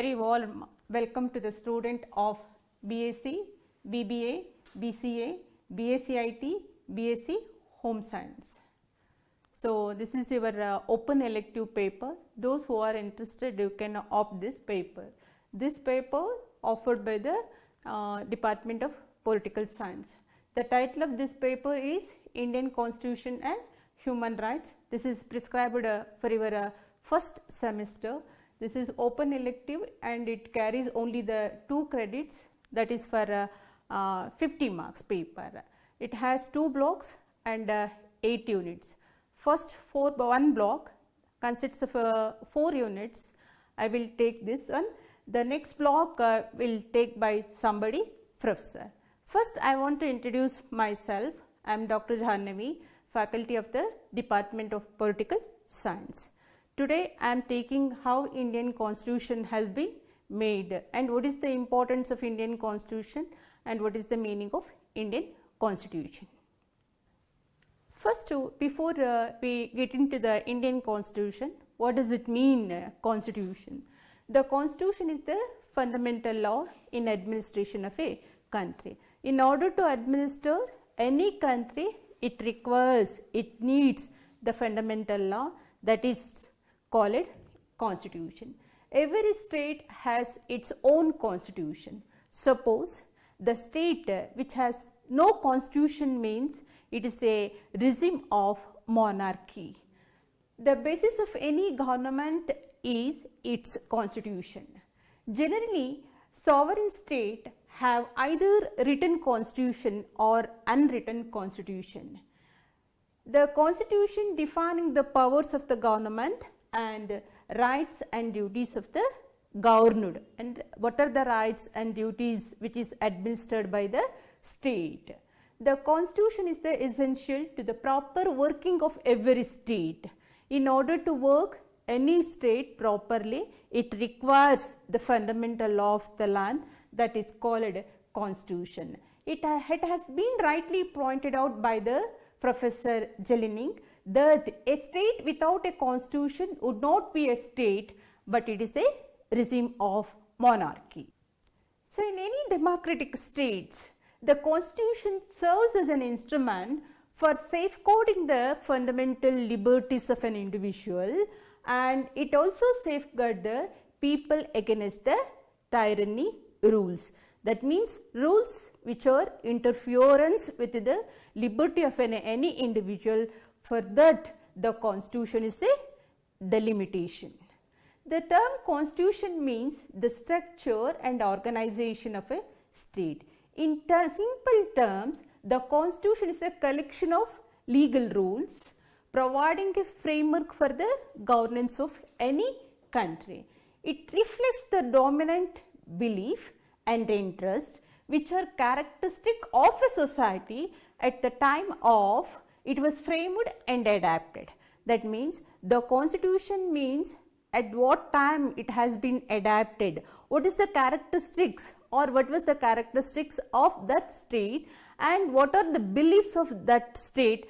very warm welcome to the student of B.Sc B.B.A B.C.A B.Sc B.Sc Home Science. So, this is your open elective paper. Those who are interested, you can opt this paper. This paper offered by the Department of Political Science. The title of this paper is Indian Constitution and Human Rights. This is prescribed for your first semester. This is open elective and it carries only the 2 credits, that is for 50 marks paper. It has 2 blocks and 8 units. First one block consists of 4 units. I will take this one. The next block will take by somebody, professor. First I want to introduce myself. I am Dr. Jhannavi, faculty of the Department of Political Science. Today I am taking how Indian Constitution has been made and what is the importance of Indian Constitution and what is the meaning of Indian Constitution. First, before we get into the Indian Constitution, what does it mean, Constitution? The Constitution is the fundamental law in administration of a country. In order to administer any country, it needs the fundamental law, that is called Constitution. Every state has its own constitution. Suppose the state which has no constitution means it is a regime of monarchy. The basis of any government is its constitution. Generally, sovereign state have either written constitution or unwritten constitution. The constitution defining the powers of the government and rights and duties of the governed, and what are the rights and duties which is administered by the state. The constitution is the essential to the proper working of every state. In order to work any state properly, it requires the fundamental law of the land, that is called constitution. It has been rightly pointed out by the Professor Jelinek that a state without a constitution would not be a state, but it is a regime of monarchy. So, in any democratic states, the constitution serves as an instrument for safeguarding the fundamental liberties of an individual, and it also safeguards the people against the tyranny rules. That means rules which are interference with the liberty of any individual. For that, the constitution is a delimitation. The term constitution means the structure and organization of a state. In simple terms, the constitution is a collection of legal rules providing a framework for the governance of any country. It reflects the dominant belief and interest which are characteristic of a society at the time of it was framed and adapted. That means the constitution means at what time it has been adapted, what is the characteristics or what was the characteristics of that state and what are the beliefs of that state.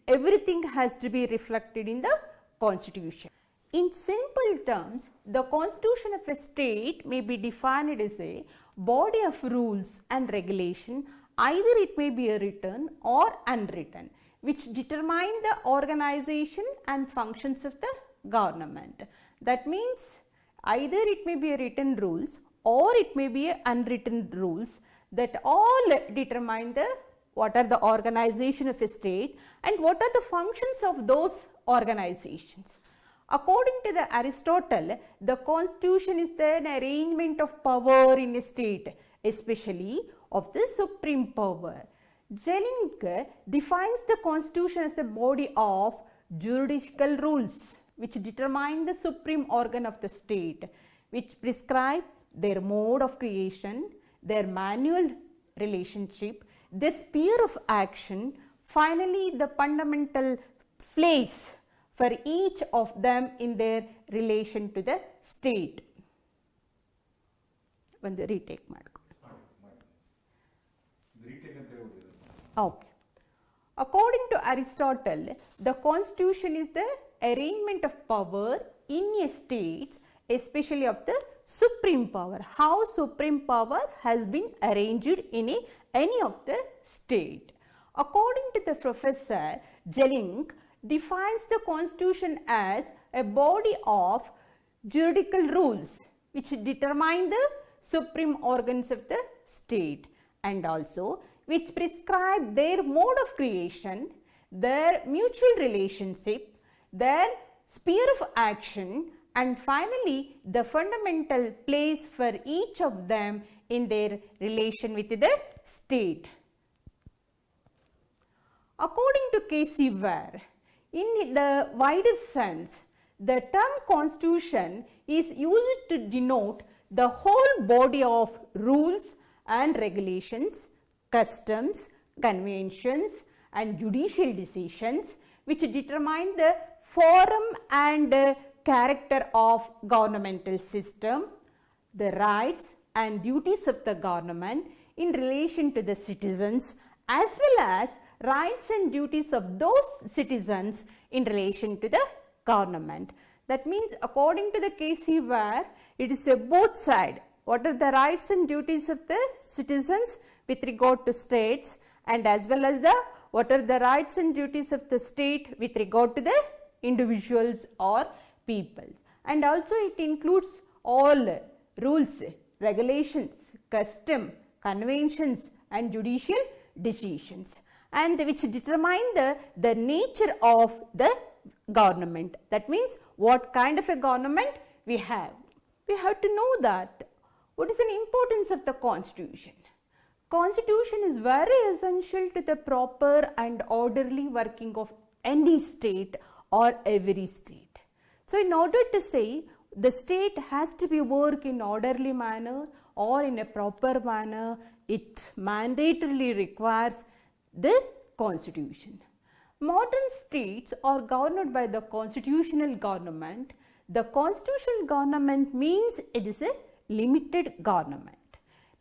Everything has to be reflected in the constitution. In simple terms, the constitution of a state may be defined as a body of rules and regulation, either it may be a written or unwritten, which determine the organization and functions of the government. That means either it may be a written rules or it may be a unwritten rules that all determine the what are the organization of a state and what are the functions of those organizations. According to the Aristotle, the constitution is an arrangement of power in a state, especially of the supreme power. Jelinek defines the constitution as a body of juridical rules which determine the supreme organ of the state, which prescribe their mode of creation, their manual relationship, their sphere of action, finally the fundamental place for each of them in their relation to the state. One retake okay. According to Aristotle, the constitution is the arrangement of power in a state, especially of the supreme power, how supreme power has been arranged in any of the state. According to the Professor, Jelling defines the Constitution as a body of juridical rules which determine the supreme organs of the state and also which prescribe their mode of creation, their mutual relationship, their sphere of action, and finally the fundamental place for each of them in their relation with the state. According to K.C. Ware, in the wider sense, the term constitution is used to denote the whole body of rules and regulations, customs, conventions and judicial decisions which determine the form and character of governmental system, the rights and duties of the government in relation to the citizens as well as rights and duties of those citizens in relation to the government. That means according to the K.C. Ware, it is a both side. What are the rights and duties of the citizens with regard to states and as well as what are the rights and duties of the state with regard to the individuals or people. And also it includes all rules, regulations, custom, conventions and judicial decisions and which determine the nature of the government. That means what kind of a government we have. We have to know that what is the importance of the Constitution. Constitution is very essential to the proper and orderly working of any state or every state. So in order to say the state has to be work in orderly manner or in a proper manner, it mandatorily requires the Constitution. Modern states are governed by the constitutional government. The constitutional government means it is a limited government.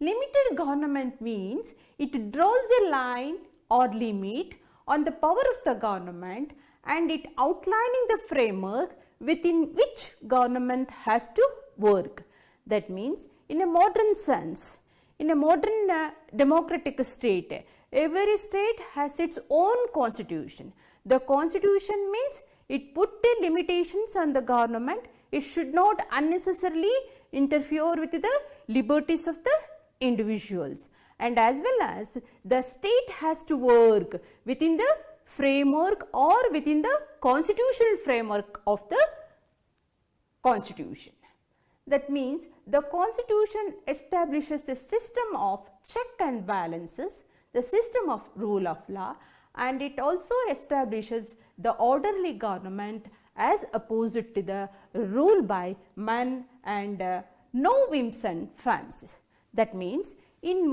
Limited government means it draws a line or limit on the power of the government and it outlining the framework within which government has to work. That means in a modern sense, in a modern democratic state, every state has its own constitution. The constitution means it put the limitations on the government. It should not unnecessarily interfere with the liberties of the individuals and as well as the state has to work within the framework or within the constitutional framework of the Constitution. That means the Constitution establishes a system of check and balances, the system of rule of law, and it also establishes the orderly government as opposed to the rule by men and no whims and fancies. That means in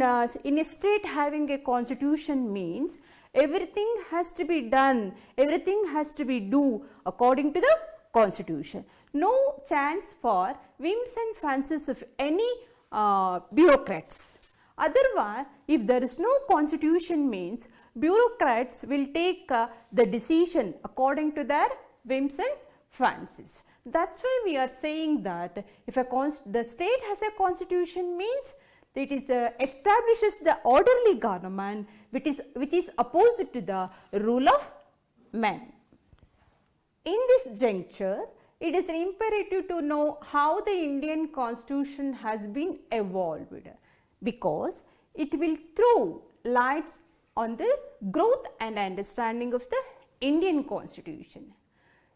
a state having a constitution means everything has to be done, everything has to be do according to the constitution. No chance for whims and fancies of any bureaucrats. Otherwise, if there is no constitution means bureaucrats will take the decision according to their whims and fancies. That's why we are saying that if the state has a constitution means it is establishes the orderly government which is opposite to the rule of men. In this juncture, it is imperative to know how the Indian Constitution has been evolved because it will throw lights on the growth and understanding of the Indian Constitution.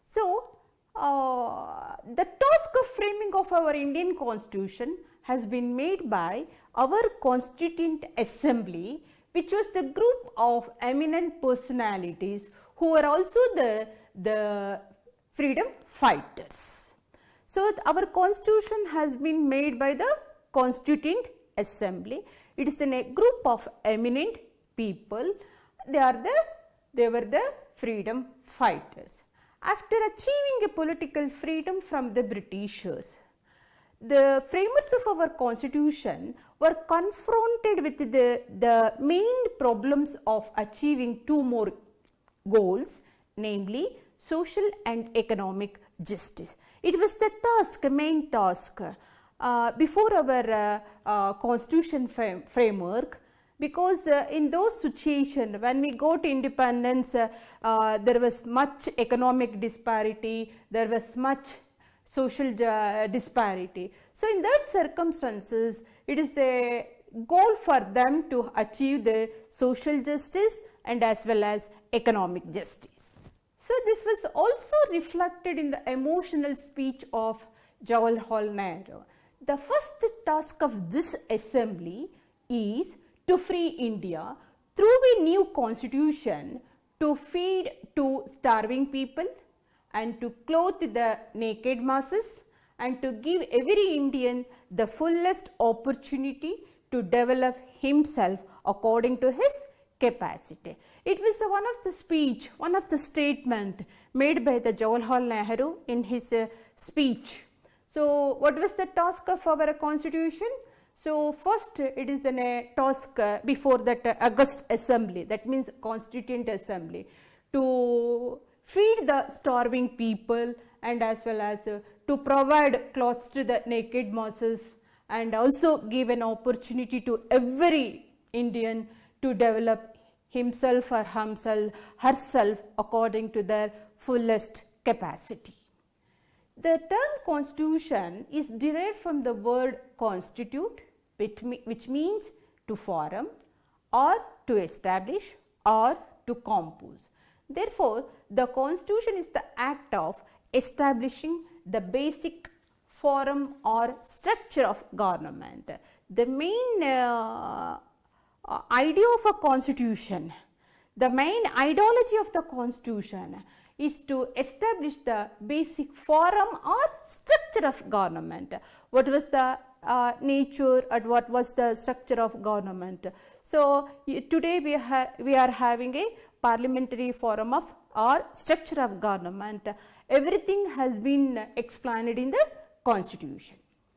So, the task of framing of our Indian Constitution has been made by our Constituent Assembly, which was the group of eminent personalities who were also the freedom fighters. So, our Constitution has been made by the Constituent Assembly. It is a group of eminent people. They were the freedom fighters. After achieving a political freedom from the Britishers, the framers of our Constitution were confronted with the main problems of achieving two more goals, namely social and economic justice. It was the task, main task before our constitution framework, because in those situations when we got independence, there was much economic disparity, there was much social disparity. So in that circumstances, it is a goal for them to achieve the social justice and as well as economic justice. So this was also reflected in the emotional speech of Jawaharlal Nehru. The first task of this assembly is to free India through a new constitution, to feed to starving people and to clothe the naked masses and to give every Indian the fullest opportunity to develop himself according to his capacity. It was one of the speech, one of the statement made by the Jawaharlal Nehru in his speech. So what was the task of our constitution? So first it is a task before that August assembly, that means Constituent Assembly, to feed the starving people and as well as to provide clothes to the naked masses and also give an opportunity to every Indian to develop himself or herself according to their fullest capacity. The term constitution is derived from the word constitute, which means to form or to establish or to compose. Therefore, the constitution is the act of establishing the basic form or structure of government. The main idea of a constitution, the main ideology of the constitution is to establish the basic form or structure of government. What was the nature and what was the structure of government? So today we are having a parliamentary form of or structure of government. Everything has been explained in the constitution.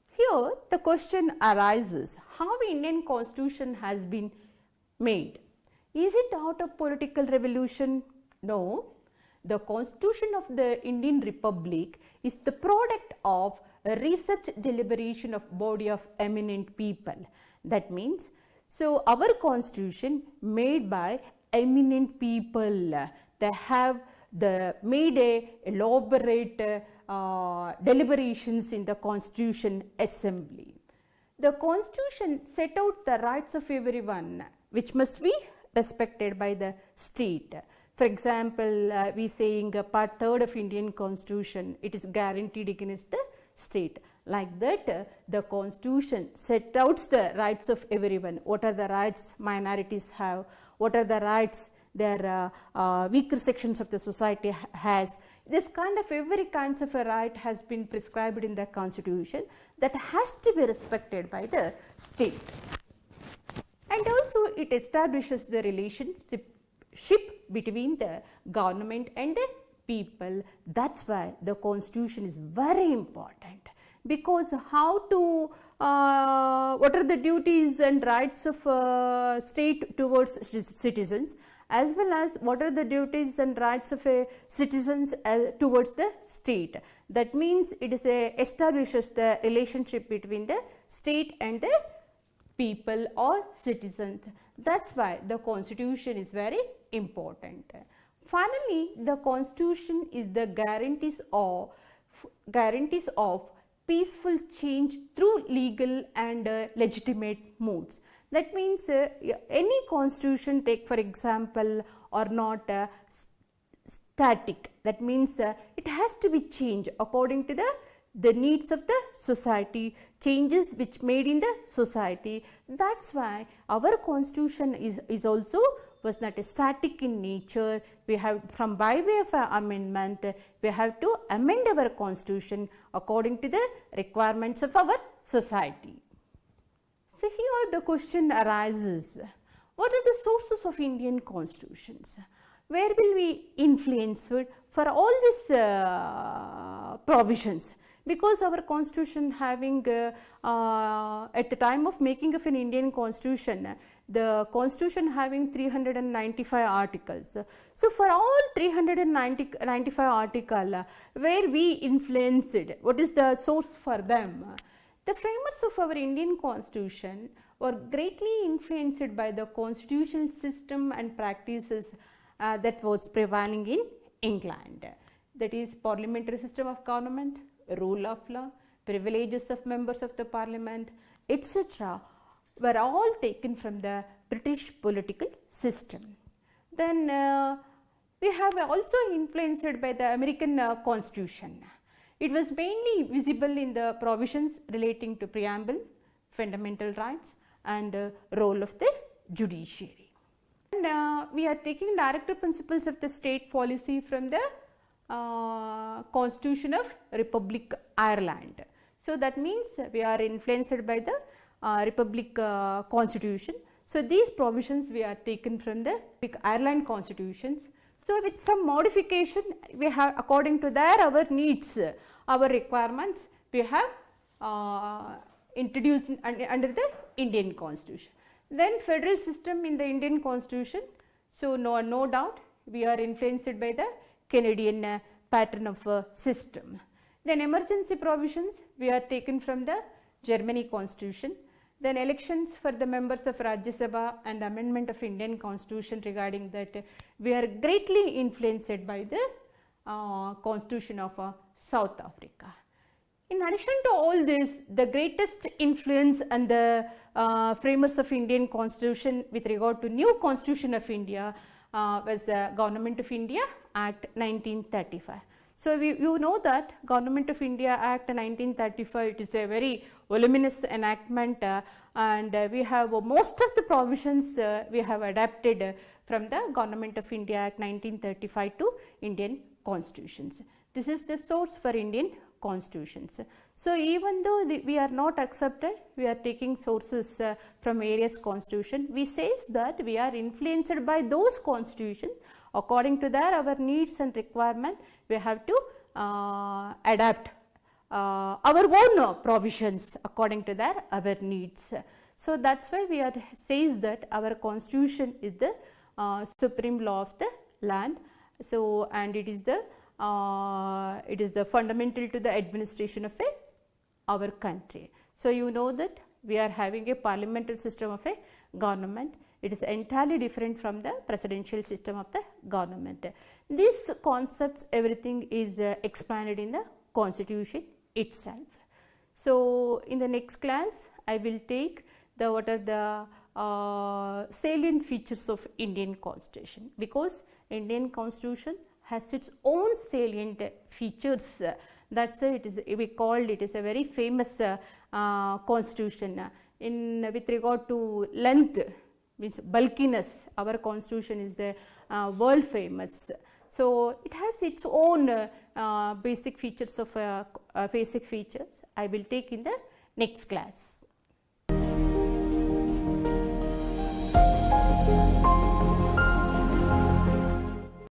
Here the question arises, how Indian constitution has been made? Is it out of political revolution? No. The constitution of the Indian Republic is the product of a research deliberation of body of eminent people. That means, so our constitution made by eminent people. They have made a elaborate deliberations in the Constitution Assembly. The Constitution set out the rights of everyone which must be respected by the state. For example, we saying part 3rd of Indian Constitution, it is guaranteed against the state. Like that, the Constitution set out the rights of everyone. What are the rights minorities have? What are the rights their weaker sections of the society has? This kind of every kinds of a right has been prescribed in the Constitution that has to be respected by the state. And also it establishes the relationship between the government and the people. That's why the constitution is very important, because how to what are the duties and rights of state towards citizens, as well as what are the duties and rights of citizens towards the state. That means it is establishes the relationship between the state and the people or citizens. That's why the constitution is very important. Finally, the constitution is the guarantees of peaceful change through legal and legitimate modes. That means any constitution, take for example, are not static. That means it has to be changed according to the needs of the society, changes which made in the society. That's why our constitution is also was not static in nature. We have, from by way of amendment, we have to amend our constitution according to the requirements of our society. So here the question arises, what are the sources of Indian constitutions? Where will we influence it for all these provisions? because our constitution having at the time of making of an Indian constitution, the constitution having 395 articles. So for all 395 articles, where we influenced, what is the source for them? The framers of our Indian constitution were greatly influenced by the constitutional system and practices that was prevailing in England. That is parliamentary system of government, rule of law, privileges of members of the parliament, etc. were all taken from the British political system. Then we have also influenced by the American constitution. It was mainly visible in the provisions relating to preamble, fundamental rights and role of the judiciary. And we are taking directive principles of the state policy from the Constitution of Republic Ireland. So that means we are influenced by the Republic Constitution. So these provisions we are taken from the Ireland constitutions. So with some modification, we have according to their our needs, our requirements, we have introduced under the Indian constitution. Then federal system in the Indian constitution. So no doubt we are influenced by the Canadian pattern of system. Then emergency provisions we are taken from the Germany constitution. Then elections for the members of Rajya Sabha and amendment of Indian constitution regarding that, we are greatly influenced by the constitution of South Africa. In addition to all this, the greatest influence and the framers of Indian constitution with regard to new constitution of India was the Government of India Act 1935. So you know that Government of India Act 1935, it is a very voluminous enactment and we have most of the provisions we have adapted from the Government of India Act 1935 to Indian constitutions. This is the source for Indian constitutions. So even though we are not accepted, we are taking sources from various constitution. We says that we are influenced by those constitutions. According to their our needs and requirement, we have to adapt our own provisions according to their our needs. So that's why we are says that our constitution is the supreme law of the land. So and it is the fundamental to the administration of our country. So you know that we are having a parliamentary system of a government. It is entirely different from the presidential system of the government. These concepts, everything is expanded in the constitution itself. So in the next class, I will take the what are the salient features of Indian constitution, because Indian constitution has its own salient features. That's why it is we called it is a very famous constitution. In with regard to length, means bulkiness, our constitution is world famous. So it has its own basic features of basic features I will take in the next class.